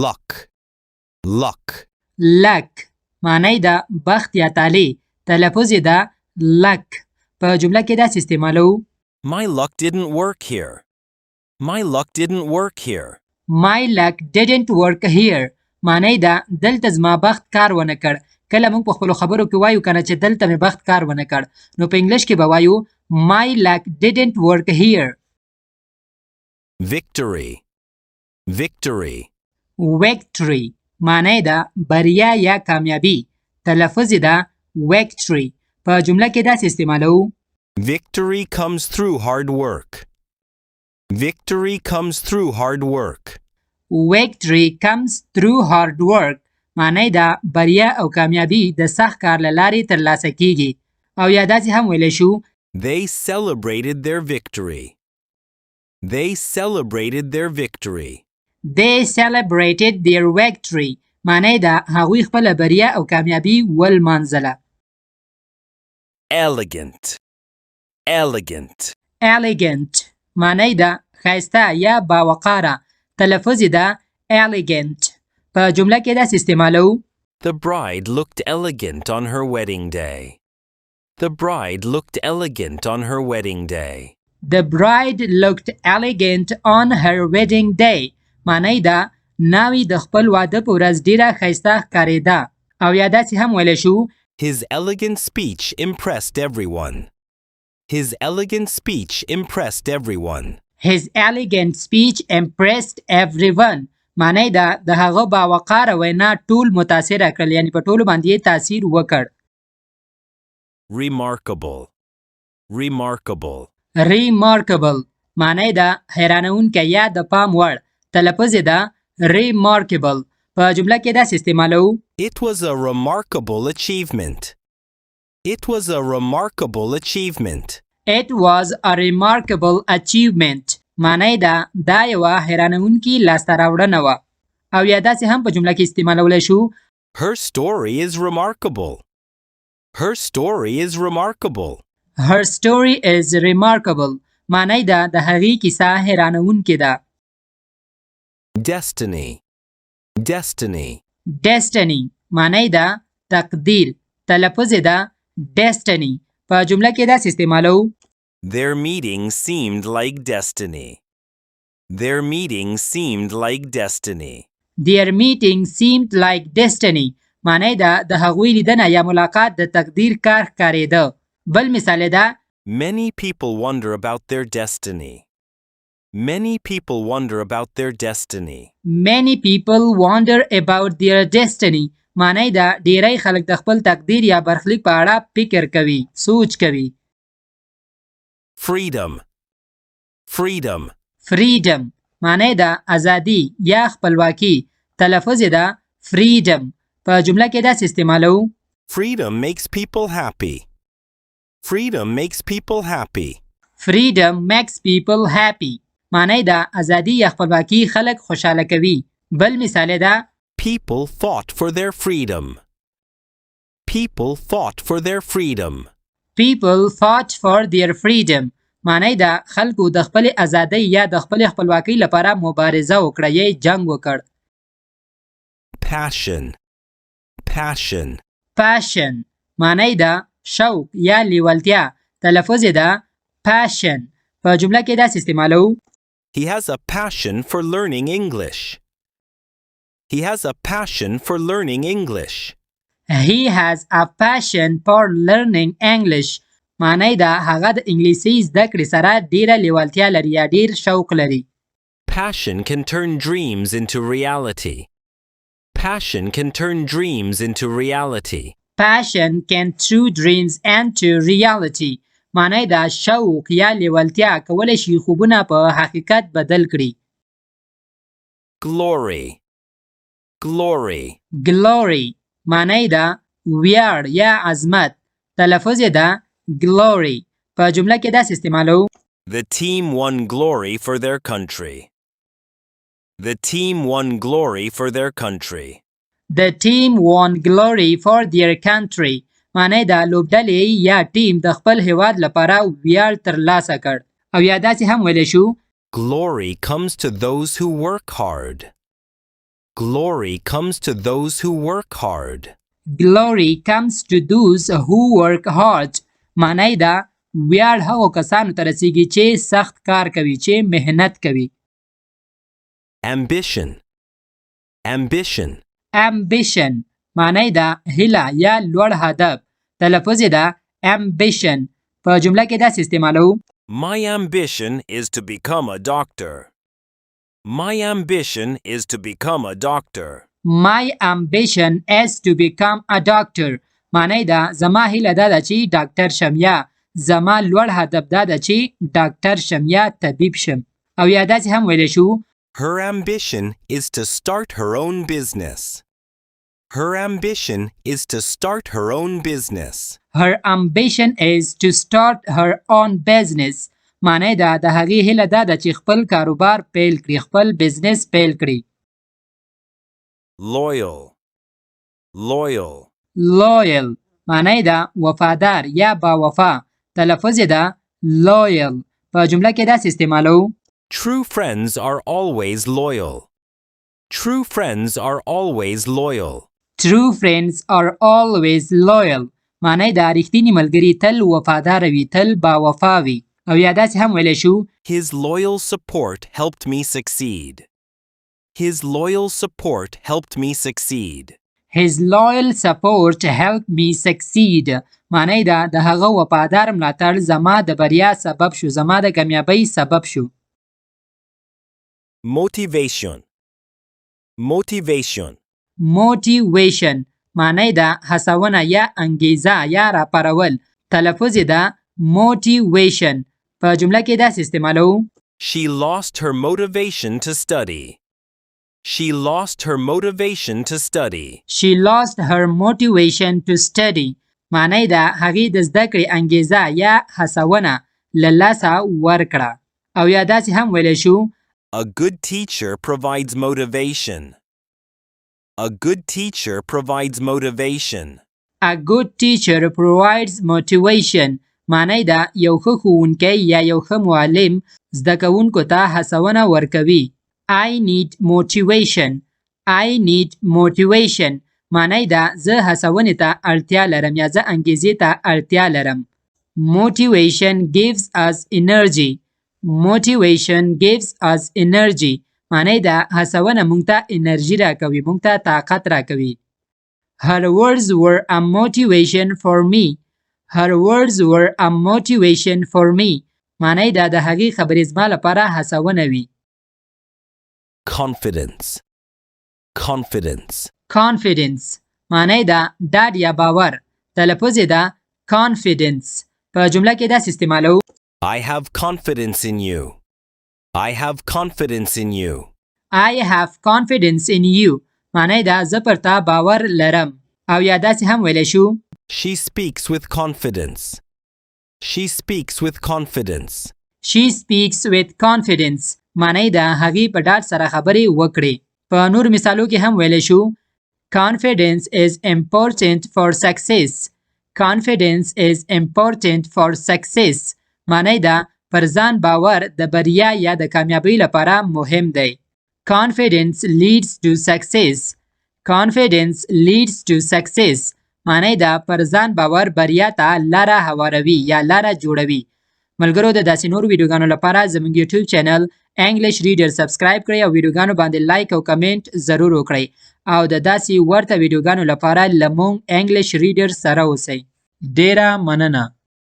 luck, luck. luck معنی ده بخت یا تالی تلفظ ده luck په جمله کې داسې استعمالو My luck didn't work here. My luck didn't work here. My luck didn't work here معنی ده دلته زما بخت کار ونه کړ کله موږ په خپلو خبرو کې وایو کنه چې دلته مې بخت کار ونه کړ نو په انګلیش کې به وایو My luck didn't work here. Victory, victory. Victory معنی ده بریا یا کامیابی تلفظ ده victory په جمله کې داسې استعمالو Victory comes through hard work. Victory comes through hard work. Victory comes through hard work معنی ده بریا او کامیابی د سخت کار له لارې ترلاسه کیږي او یا داسې هم ویلی شو They celebrated their victory. They celebrated their victory. They celebrated their victory معنی ده هغوی خپله بریا او کامیابی ولمانځله Elegant, elegant. elegant معنی ده ښایسته یا باوقاره تلفظ ده elegant په جمله کې داسې استعمالو The bride looked elegant on her wedding day. The bride looked elegant on her wedding day. The bride looked elegant on her wedding day معنی ده ناوی د خپل واده په ورځ ډیره ښایسته ښکارېده او یا داسې هم ویلی شو His elegant speech impressed everyone. His elegant speech impressed everyone. His elegant speech impressed everyone معنی ده د هغه باوقاره وینا ټول متاثره کړل یعنی په ټولو باندې یې تاثیر وکړ Remarkable, remarkable. remarkable معنی ده حیرانونکی یا د پام وړ تلفظ ده remarkable په جمله کې داسې استعمالو It was a remarkable achievement. It was a remarkable achievement. It was a remarkable achievement معنی ده دا یوه حیرانونکې لاسته راوړنه وه او یا داسې هم په جمله کې استعمالولی شو Her story is remarkable. Her story is remarkable. Her story is remarkable معنی ده د هغې کیسه حیرانونکې ده Destiny, destiny. destiny معنی ده تقدیر تلفظ ده destiny په جمله کې داسې استعمالو Their meeting seemed like destiny. Their meeting seemed like destiny. Their meeting seemed like destiny معنی ده د هغوی لیدنه یا ملاقات د تقدیر کار ښکارېده بل مثال ده Many people wonder about their destiny. Many people wonder about their destiny. Many people wonder about their destiny معنی ده ډیری خلک د خپل تقدیر یا برخلیک په اړه فکر کوي سوچ کوي Freedom, freedom. freedom معنی ده ازادي یا خپلواکي تلفظ ده freedom په جمله کې داسې استعمالو Freedom makes people happy. Freedom makes people happy. freedom makes people happy معنی ده ازادي یا خپلواکي خلک خوشحاله کوي بل مثال ده People fought for their freedom. People fought for their freedom. People fought for their freedom معنی ده خلکو د خپل ازادۍ یا د خپل خپلواکۍ لپاره مبارزه وکړه یا جنگ وکړ Passion, passion. passion معنی ده شوق یا لیوالتیا تلفظ ده passion په جمله کې داسې استعمالو He has a passion for learning English. He has a passion for learning English. He has a passion for learning English معنی ده هغه د انګلیسي زده کړې سره ډیره لیوالتیا لري یا ډیر شوق لري Passion can turn dreams into reality. Passion can turn dreams into reality. Passion can turn dreams into reality معنی ده شوق یا لیوالتیا کولی شي خوبونه په حقیقت بدل کړي Glory, glory. glory معنی ده ویاړ یا عظمت تلفظ ده glory په جمله کې داسې استعمالو The team won glory for their country. The team won glory for their country. The team won glory for their country معنی ده لوبډلې یا ټیم د خپل هیواد لپاره ویاړ ترلاسه کړ او یا داسې هم ویلی شو Glory comes to those who work hard. Glory comes to those who work hard. Glory comes to those who work hard. معنی دا ویاړ هغو کسانو ته رسیږي چې سخت کار کوي، چې مهنت کوي. Ambition. Ambition. Ambition معنی دا هیله یا لوړ هدف. تلفظ یې دا ambition. په جمله کې داسې استعمالو: My ambition is to become a doctor. My ambition is to become a doctor. My ambition is to become a doctor. معنی دا زما هیله دا ده چې ډاکټر شم، یا زما لوړ هدف دا ده چې ډاکټر شم یا طبیب شم. او یا داسې هم ویلی شو: Her ambition is to start her own business. Her ambition is to start her own business. Her ambition is to start her own business. معنی دا د هغې هیله دا ده چې خپل کاروبار پیل کړي، خپل بزنس پیل کړي. Loyal. Loyal. Loyal معنی دا وفادار یا باوفا. تلفظ یې دا loyal. په جمله کې داسې استعمالو: True friends are always loyal. True friends are always loyal. True friends are always loyal. معنی دا رښتینی ملګري تل وفادار وي، تل باوفا وي. او یا داسې هم ویلی شو: His loyal support helped me succeed. His loyal support helped me succeed. His loyal support helped me succeed. معنی دا د هغه وفادار ملاتړ زما د بریا سبب شو، زما د کامیابۍ سبب شو. Motivation. Motivation. Motivation معنی دا هڅونه یا انګیزه یا راپارول. تلفظ یې دا motivation. په جمله کې داسې استعمالو: She lost her motivation to study. She lost her motivation to study. She lost her motivation to study. معنی دا هغې د زده کړې انګیزه یا هڅونه له لاسه ورکړه. او یا داسې هم ویلی شو: A good teacher provides motivation. A good teacher provides motivation. A good teacher provides motivation. معنی دا یو ښه ښوونکی یا یو ښه معلم زده کوونکو ته هڅونه ورکوي. I need motivation. I need motivation. معنی دا زه هڅونې ته اړتیا لرم یا زه انګیزې ته اړتیا لرم. Motivation gives us energy. Motivation gives us energy. معنی دا هڅونه موږ ته انرژي راکوي، موږ ته طاقت راکوي. Her words were a motivation for me. Her words were a motivation for me. معنی دا د هغې خبرې زما لپاره هڅونه وي. Confidence. Confidence. Confidence معنی دا ډاډ یا باور. تلفظ یې دا confidence. په جمله کې داسې استعمالو: I have confidence in you. I have confidence in you. I have confidence in you. معنی دا زه پر تا باور لرم. او یا داسې هم ویلی شو: She speaks with confidence. She speaks with confidence. She speaks with confidence. معنی دا هغې په ډاډ سره خبرې وکړې. په نور مثالو کې هم ویلی شو: Confidence is important for success. Confidence is important for success. معنی دا پر ځان باور د بریا یا د کامیابۍ لپاره مهم دی. Confidence leads to success. Confidence leads to success. معنی دا پر ځان باور بریا ته لاره هواروي یا لاره جوړوي. ملګرو د داسې نور ویډیوګانو لپاره زموږ یوټیوب چینل انګلیش ریډر سبسکرایب کړئ او ویډیوګانو باندې لایک او کمنټ ضرور وکړئ او د داسې ورته ویډیوګانو لپاره له موږ انګلیش ریډر سره اوسئ. ډیره مننه.